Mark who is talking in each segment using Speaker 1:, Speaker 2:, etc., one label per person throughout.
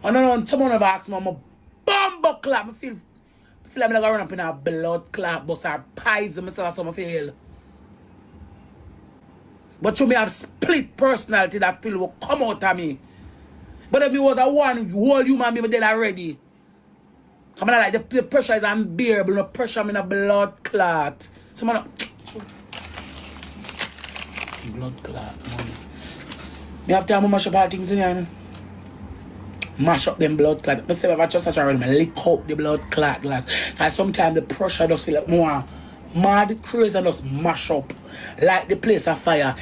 Speaker 1: And then someone have asked me, I'm a bumble clap. I feel like I'm going to run up in a blood clot, but I poison myself, so I feel. But you may have split personality that pill will come out of me. But if me was a one whole human being dead already. Come on, like the pressure is unbearable. No pressure in a blood clot. Someone blood clot, money. Me have to mash up all things in here, you know? Mash up them blood clot. I say if I just such a run, I lick out the blood clot glass. And sometimes the pressure does feel like more mad, crazy, and just mash up. Like the place of fire.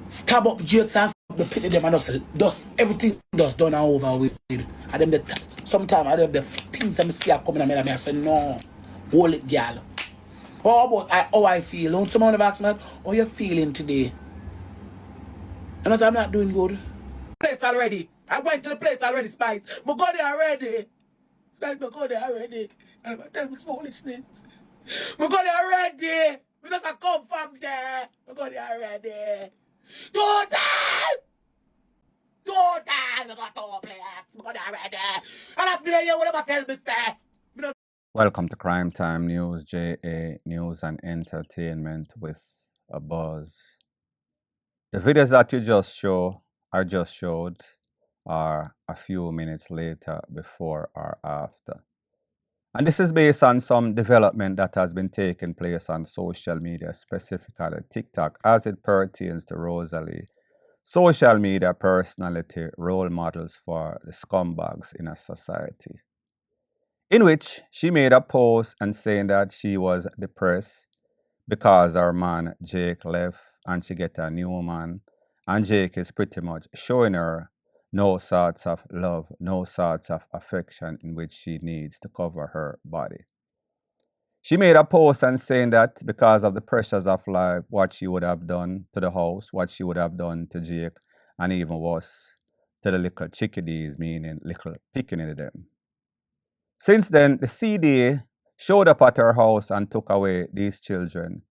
Speaker 1: Stab up jokes and stab the pit of them and just everything just done and over with. And then sometimes I the things that I see are coming at me I say, no, hold it, girl. How about how I feel? Don't someone have asked me, how you feeling today? And I'm not doing good. Place already. I went to the place already, Spice. But go there already. Spice, but go there already. And I'm telling me foolishness. But go there already. We just come from there. But go there already. Total! We got two players. We go there already. And I'm there, you whatever tell me, say.
Speaker 2: Welcome to Crime Time News, JA News and Entertainment with a buzz. The videos that you just showed are a few minutes later, before or after. And this is based on some development that has been taking place on social media, specifically TikTok, as it pertains to Rosalie, social media personality role models for the scumbags in a society. In which she made a post and saying that she was depressed because her man Jake left and she get a new man, and Jake is pretty much showing her no sorts of love, no sorts of affection in which she needs to cover her body. She made a post and saying that because of the pressures of life, what she would have done to the house, what she would have done to Jake, and even worse, to the little chickadees, meaning little picking them. Since then, the CDA showed up at her house and took away these children.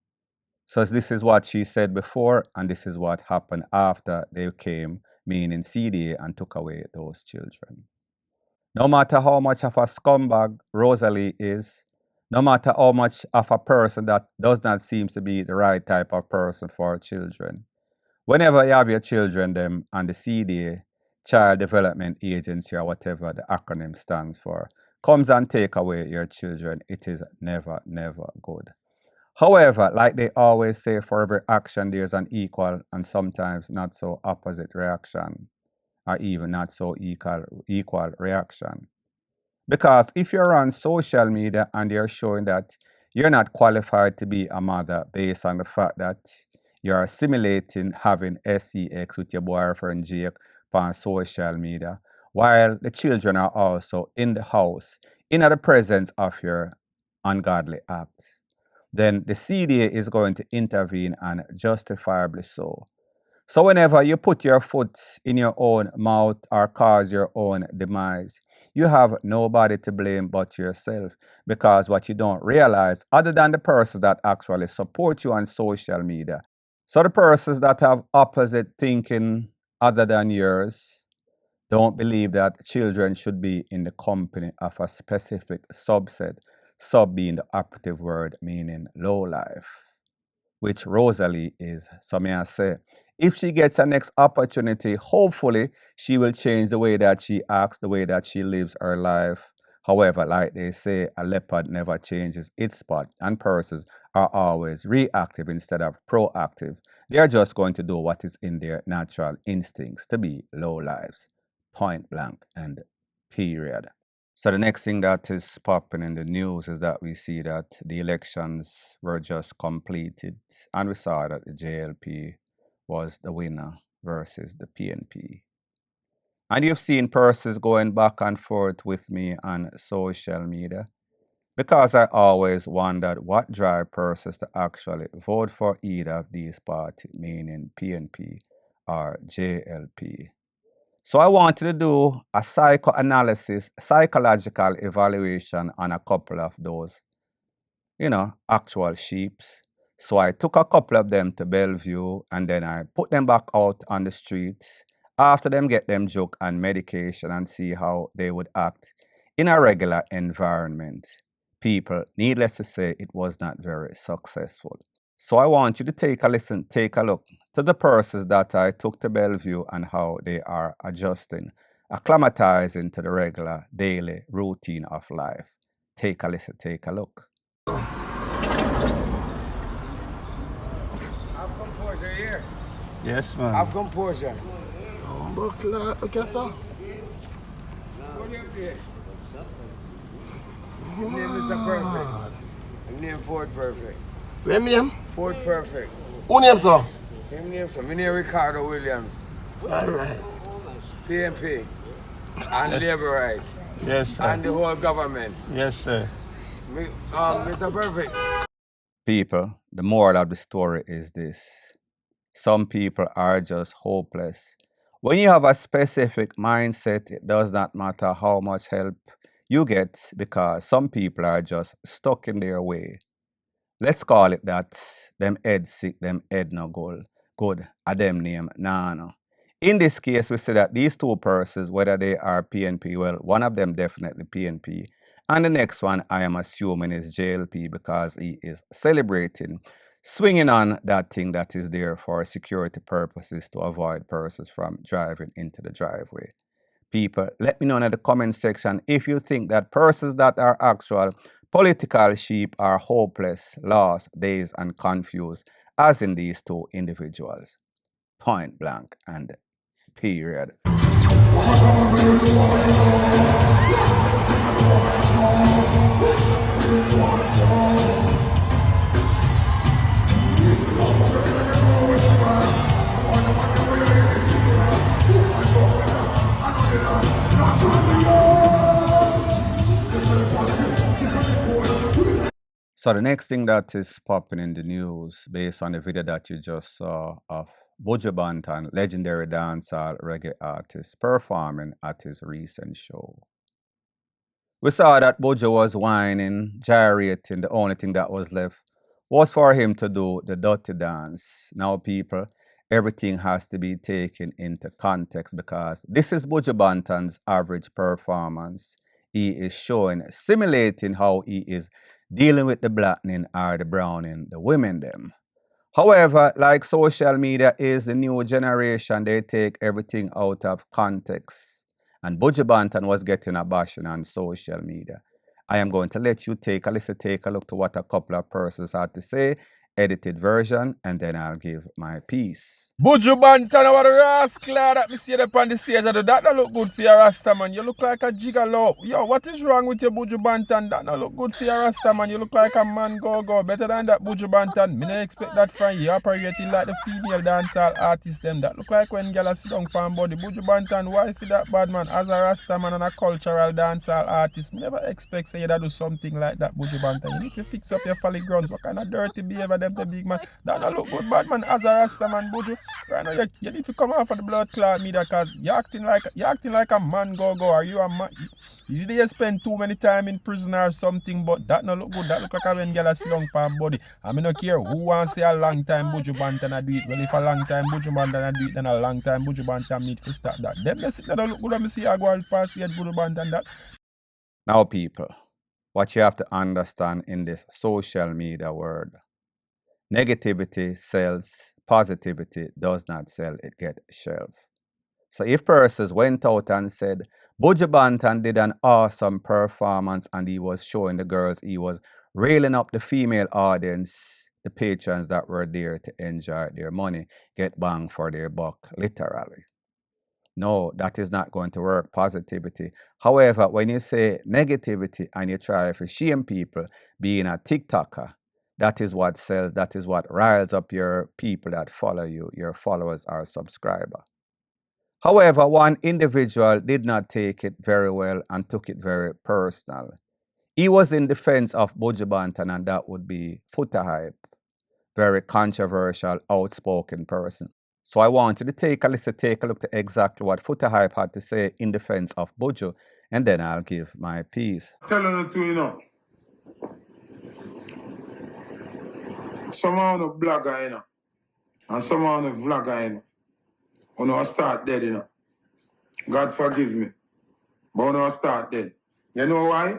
Speaker 2: So this is what she said before, and this is what happened after they came, meaning CDA, and took away those children. No matter how much of a scumbag Rosalie is, no matter how much of a person that does not seem to be the right type of person for children, whenever you have your children, them and the CDA, Child Development Agency, or whatever the acronym stands for, comes and take away your children, it is never, never good. However, like they always say, for every action there's an equal and sometimes not so opposite reaction, or even not so equal reaction. Because if you're on social media and you're showing that you're not qualified to be a mother based on the fact that you're simulating having sex with your boyfriend Jake on social media, while the children are also in the house, in the presence of your ungodly acts, then the CDA is going to intervene, and justifiably so. So whenever you put your foot in your own mouth or cause your own demise, you have nobody to blame but yourself, because what you don't realize, other than the persons that actually support you on social media, so the persons that have opposite thinking other than yours, don't believe that children should be in the company of a specific subset, sub being the operative word, meaning low life, which Rosalie is. So may I say, if she gets a next opportunity, hopefully she will change the way that she acts, the way that she lives her life. However, like they say, a leopard never changes its spot, and persons are always reactive instead of proactive. They are just going to do what is in their natural instincts to be low lives, point blank and period. So the next thing that is popping in the news is that we see that the elections were just completed, and we saw that the JLP was the winner versus the PNP. And you've seen persons going back and forth with me on social media, because I always wondered what drive persons to actually vote for either of these parties, meaning PNP or JLP. So I wanted to do a psychoanalysis, psychological evaluation on a couple of those, actual sheeps. So I took a couple of them to Bellevue, and then I put them back out on the streets, after them get them joke and medication and see how they would act in a regular environment. People, needless to say, it was not very successful. So I want you to take a listen, take a look to the persons that I took to Bellevue and how they are adjusting, acclimatizing to the regular daily routine of life. Take a listen, take a look.
Speaker 3: Have composure here.
Speaker 4: Yes, man.
Speaker 3: Have composure.
Speaker 4: Okay, sir.
Speaker 3: What do you have here? Your name is Perfect. Your name Ford Perfect.
Speaker 4: Your name?
Speaker 3: Ford Perfect.
Speaker 4: Who name, sir?
Speaker 3: Your name, sir. My name Ricardo Williams.
Speaker 4: All right.
Speaker 3: PNP. And Labour Right.
Speaker 4: Yes, sir.
Speaker 3: And the whole government.
Speaker 4: Yes, sir.
Speaker 3: Mr. Perfect.
Speaker 2: People, the moral of the story is this. Some people are just hopeless. When you have a specific mindset, it does not matter how much help you get because some people are just stuck in their way. Let's call it that. Them head sick, them head no good. A them name Nano. In this case, we see that these two persons, whether they are PNP, well, one of them definitely PNP, and the next one I am assuming is JLP because he is celebrating, swinging on that thing that is there for security purposes to avoid persons from driving into the driveway. People, let me know in the comment section if you think that persons that are actual political sheep are hopeless, lost, dazed, and confused, as in these two individuals. Point blank and period. So the next thing that is popping in the news, based on the video that you just saw of Buju Banton, legendary dancehall reggae artist, performing at his recent show. We saw that Buju was whining, gyrating. The only thing that was left was for him to do the dirty dance. Now, people, everything has to be taken into context because this is Buju Banton's average performance. He is showing, simulating how he is dealing with the blackening or the browning, the women them. However, like social media is the new generation, they take everything out of context. And Buju Banton was getting a bashing on social media. I am going to let you take a listen, take a look to what a couple of persons had to say, edited version, and then I'll give my piece.
Speaker 5: Buju Banton, what a rascal that me see up on the stage. That don't look good for your Rasta, man. You look like a gigolo. Yo, what is wrong with your Buju Banton? That don't look good for your Rasta, man. You look like a man go. Better than that Buju Banton. Me no expect that from you. Operating like the female dancehall artists them. That look like when gyal sit down for body. Buju Banton, why for that bad man? As a Rasta man and a cultural dancehall artist, me never expect say you da do something like that, Buju Banton. You need to fix up your folly grounds. What kind of dirty behavior them the big man? That don't look good, bad man. As a Rasta man, Buju. Right now, you need to come off of the blood clot media because you're acting like a man go. Are you a man? Is it you spend too many time in prison or something? But that no look good. That look like a when girl sit down for body. I mean, no care who wants to say a long time Buju Banton a do it. Well, if a long time Buju Banton a do it, then a long time Buju Banton need to stop that. Them they sit there, don't look good. Let me see I go and party at Buju Banton that.
Speaker 2: Now, people, what you have to understand in this social media world, negativity sells. Positivity does not sell, it gets shelved. So if persons went out and said, Buju Banton did an awesome performance and he was showing the girls, he was railing up the female audience, the patrons that were there to enjoy their money, get banged for their buck, literally. No, that is not going to work, positivity. However, when you say negativity and you try to shame people being a TikToker, that is what sells, that is what riles up your people that follow you, your followers or subscribers. However, one individual did not take it very well and took it very personal. He was in defense of Buju Banton, and that would be Foota Hype. Very controversial, outspoken person. So I want you to take a listen, take a look to exactly what Foota Hype had to say in defense of Buju, and then I'll give my piece.
Speaker 6: Telling it to you know. Some on the blogger, you know, and some on the vlogger, you know. when I start dead, you know. God forgive me. But when I start dead. You know why?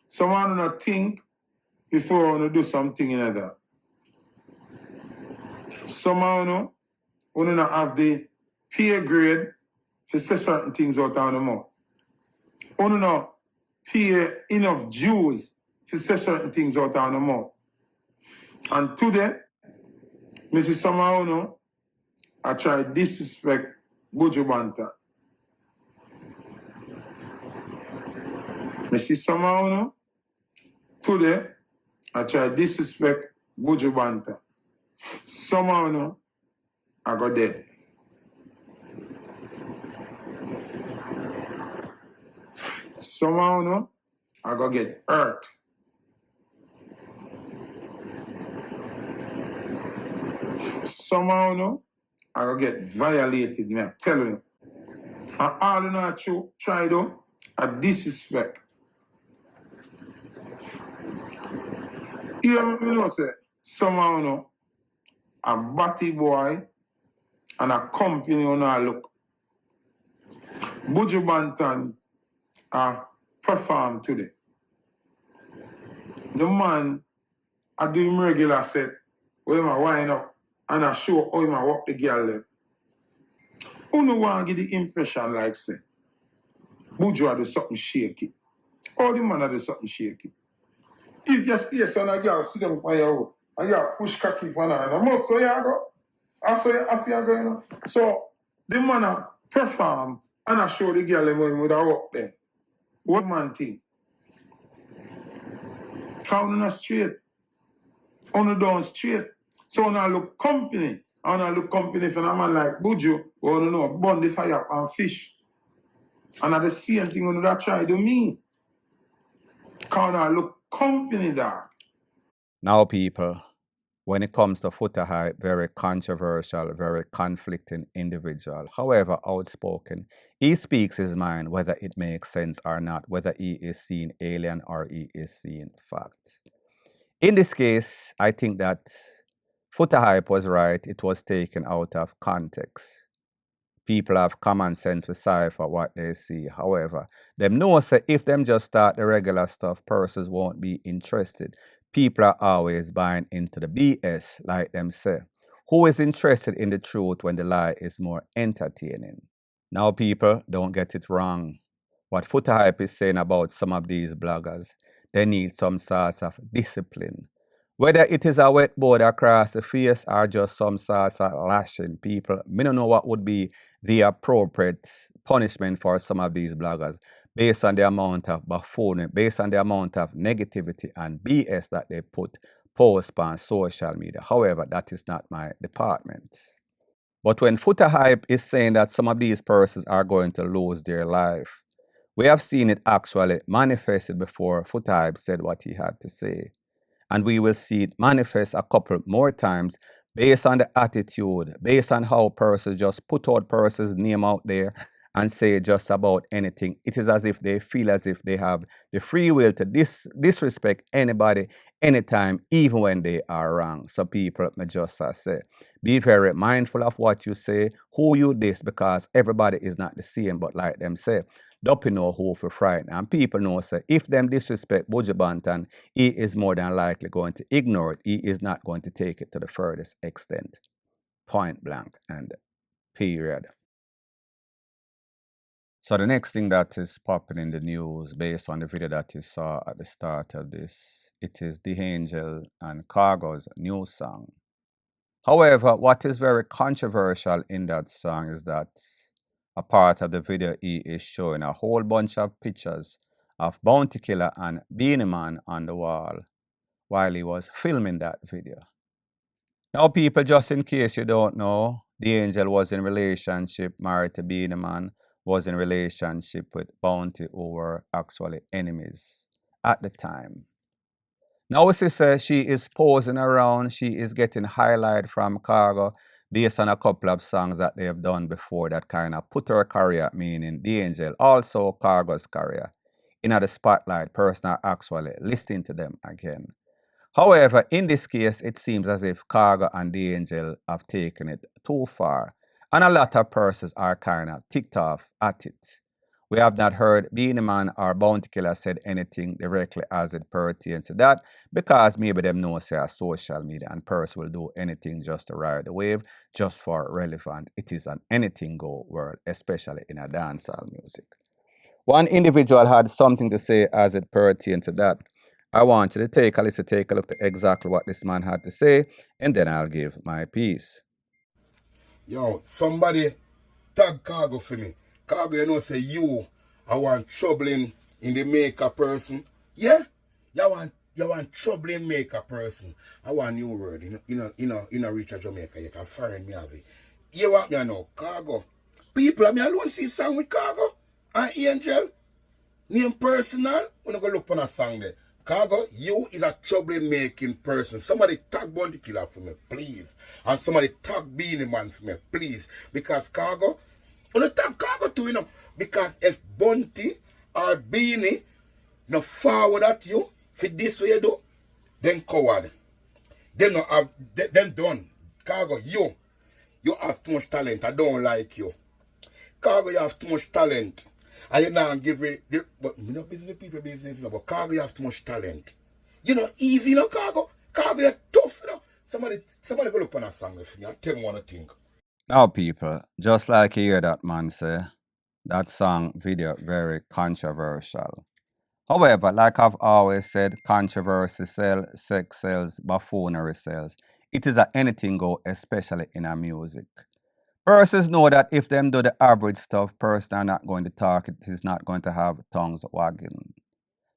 Speaker 6: Someone not think before I want to do something in that. Someone who not have the peer grade to say certain things out of the mouth. Who not pay enough Jews to say certain things out of the mouth. And today, Mrs. Someone I try disrespect Buju Banton. Mrs. Someone today, I try disrespect Buju Banton. Somehow, I got dead. Somehow, I got get hurt. Somehow, I got get violated, me, I'm telling you. And all in our try to, I disrespect. You know, say, somehow, a batty boy and a company on our look. Buju Banton perform today. The man I do him regular set where him wind up and I show how him walk the girl there. Who no want to give the impression like say Buju a do something shaky. All the man a do something shaky. If you stay son a girl sit them on your road and you push cocky for another, most so you go. I saw you after you go, you know. So the man a perform and I show the girl them with a walk there. What man think? Count on straight. On the down straight. So when I look company, and I look company for a man like Buju, or no, know, burn the fire and fish. And at the same thing when that try to me. Count I look company dog.
Speaker 2: Now, people, when it comes to Foota Hype, very controversial, very conflicting individual. However, outspoken, he speaks his mind, whether it makes sense or not, whether he is seeing alien or he is seeing facts. In this case, I think that Foota Hype was right. It was taken out of context. People have common sense to decipher what they see. However, them know say if them just start the regular stuff, persons won't be interested. People are always buying into the BS, like them say. Who is interested in the truth when the lie is more entertaining? Now, people, don't get it wrong. What Foota Hype is saying about some of these bloggers, they need some sorts of discipline. Whether it is a wet board across the face or just some sorts of lashing, people, me don't know what would be the appropriate punishment for some of these bloggers based on the amount of buffoonery, based on the amount of negativity and BS that they post on social media. However, that is not my department. But when Foota Hype is saying that some of these persons are going to lose their life, we have seen it actually manifested before Foota Hype said what he had to say. And we will see it manifest a couple more times based on the attitude, based on how persons just put out persons' name out there and say just about anything. It is as if they feel as if they have the free will to disrespect anybody, anytime, even when they are wrong. So people may just say, be very mindful of what you say, who you this, because everybody is not the same. But like them say, don't know who for frighten. And people know say if them disrespect Buju Banton, he is more than likely going to ignore it. He is not going to take it to the furthest extent. Point blank and period. So the next thing that is popping in the news based on the video that you saw at the start of this, it is The Angel and Khago's new song. However, what is very controversial in that song is that a part of the video he is showing a whole bunch of pictures of Bounty Killer and Beanie Man on the wall while he was filming that video. Now people, just in case you don't know, The Angel was in relationship, married to Beanie Man, was in relationship with Bounty, who were actually enemies at the time. Now we see she is posing around, she is getting highlight from Khago based on a couple of songs that they have done before that kind of put her career, meaning The Angel, also Khago's career, in the spotlight. Person are actually listening to them again. However, in this case, it seems as if Khago and The Angel have taken it too far. And a lot of persons are kind of ticked off at it. We have not heard Beanie Man or Bounty Killer said anything directly as it pertains to that, because maybe them know say a social media and person will do anything just to ride the wave, just for relevant. It is an anything go world, especially in a dancehall music. One individual had something to say as it pertains to that. I want you to take a listen, take a look at exactly what this man had to say, and then I'll give my piece.
Speaker 4: Yo, somebody tag Khago for me. Khago, you know, say you, I want troubling in the makeup person. Yeah? You want troubling makeup person. I want new word. You know, reach a Jamaica, you can find me have it. You want me to know, Khago. People, I mean, alone see song with Khago and Angel. Name personal, when I go look on a song there. Khago, you is a trouble-making person. Somebody tag Bounty Killer for me, please. And somebody tag Beanie Man for me, please. Because Khago, when I tag Khago too, you know, because if Bounty or Beanie no forward at you for this way do, then coward. Then no have, then done. Khago, you have too much talent. I don't like you. Khago, you have too much talent. And you now give it, but you know, business people business, you know, but Khago, you have too much talent. You know, easy, you know, Khago. Khago, you're tough, you know. Somebody go look on a song with me and tell me what I think.
Speaker 2: Now, people, just like you hear that man say, that song video very controversial. However, like I've always said, controversy sells, sex sells, buffoonery sells. It is a anything go, especially in a music. Persons know that if them do the average stuff, persons are not going to talk. It is not going to have tongues wagging.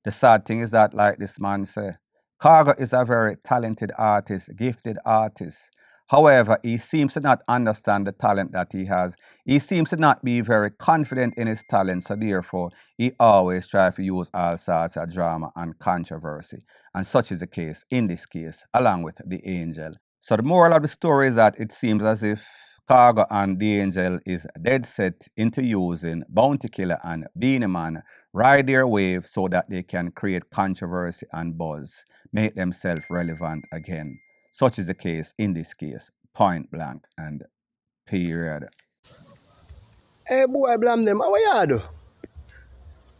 Speaker 2: The sad thing is that, like this man said, Khago is a very talented artist, gifted artist. However, he seems to not understand the talent that he has. He seems to not be very confident in his talent, so therefore, he always tries to use all sorts of drama and controversy. And such is the case in this case, along with the angel. So the moral of the story is that it seems as if Khago and the angel is dead set into using Bounty Killer and Beanie Man ride their wave so that they can create controversy and buzz, make themselves relevant again. Such is the case in this case, point blank and period.
Speaker 7: Hey boy, blame them. How you do?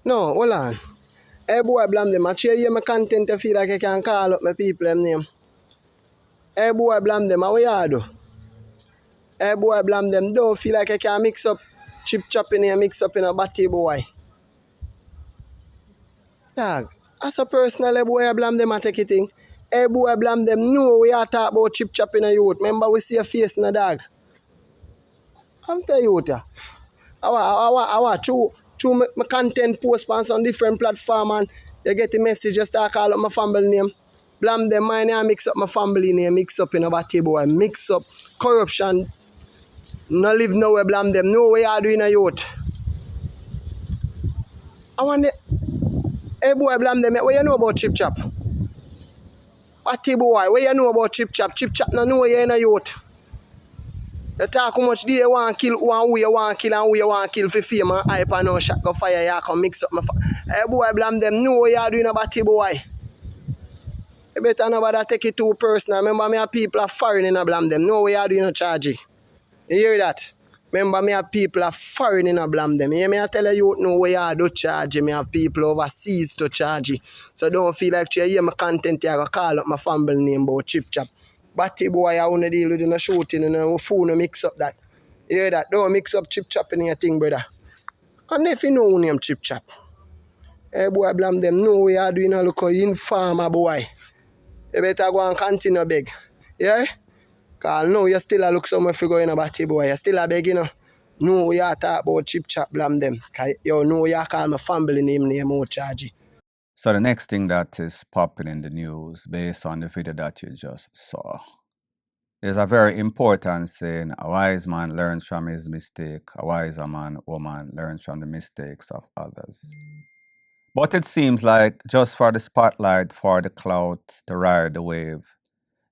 Speaker 7: No, hold on. Hey boy, blame them. I share my content to feel like I can call up my people them name. Hey boy, blame them. How you do? Hey boy, blame them. Don't feel like I can mix up chip chop in here, mix up in a batty boy. Dog, as a personal boy, I blame them. I take it in. Hey boy, blame them. No, we are talk about chip chop in a youth. Remember we see a face in a dog. I'm tell you what, I want through my content post on some different platform and you get the message, just start call up my family name. Blame them, my name mix up my family name, mix up in a batty boy, mix up corruption. No live nowhere, blame them. No way you doing a youth. I want the hey boy, blame them. What you know about chip chop? Batty boy, what you know about chip chop? Chip chop no know you in a youth. You talk how much do you want to kill, who you want to kill and who you want to kill for fame and hype and no shot go fire, you can mix up my hey boy, blame them. No way you doing a batty boy. You better nobody take it too personal. Remember me have people are foreign in a blame them. No way you doing a charge. You hear that? Remember me have people are foreign in a blame them. You hear me I tell you no way you do charge. Me have people overseas to charge. So don't feel like you hear my content you go call up my family name about chip chop. Batty boy, I want to deal with in a shooting and a phone and mix up that. You hear that? Don't mix up chip chop in your thing, brother. And if you know who name chip chop. Hey boy, blame them. No way you doing a look informer boy. You better go and continue beg. Yeah? Because now you still a look somewhere if you go in a batty boy. You still a beg, you know. No way you talk about chip chop, blame them. Because you know you call my family name out charge.
Speaker 2: So the next thing that is popping in the news based on the video that you just saw is a very important saying: a wise man learns from his mistake, a wiser man, woman learns from the mistakes of others. But it seems like just for the spotlight, for the clout, to ride the wave,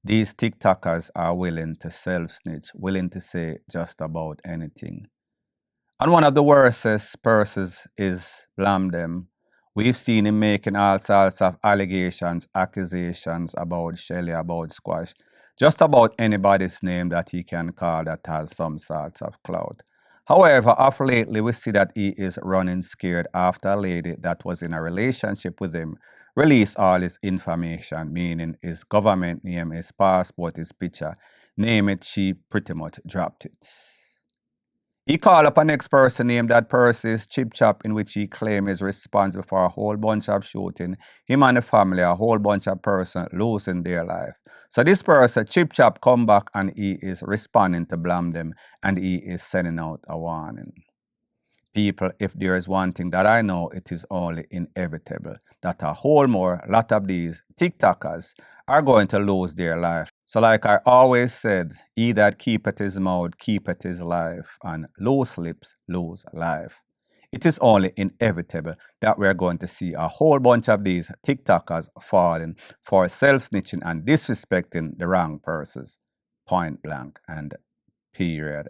Speaker 2: these TikTokers are willing to self-snitch, willing to say just about anything. And one of the worstest persons is blame them. We've seen him making all sorts of allegations, accusations about Shelly, about Squash. just about anybody's name that he can call that has some sorts of clout. However, of lately, we see that he is running scared after a lady that was in a relationship with him released all his information, meaning his government name, his passport, his picture. Name it, she pretty much dropped it. He called up a next person named that Percy's Chip Chop, in which he claimed is responsible for a whole bunch of shooting. Him and the family, a whole bunch of persons losing their life. So this person, Chip Chop, come back and he is responding to blame them and he is sending out a warning. People, if there is one thing that I know, it is only inevitable that a whole lot of these TikTokers are going to lose their life. So like I always said, he that keepeth his mouth, keepeth his life, and loose lips lose life. It is only inevitable that we're going to see a whole bunch of these TikTokers falling for self-snitching and disrespecting the wrong persons. Point blank and period.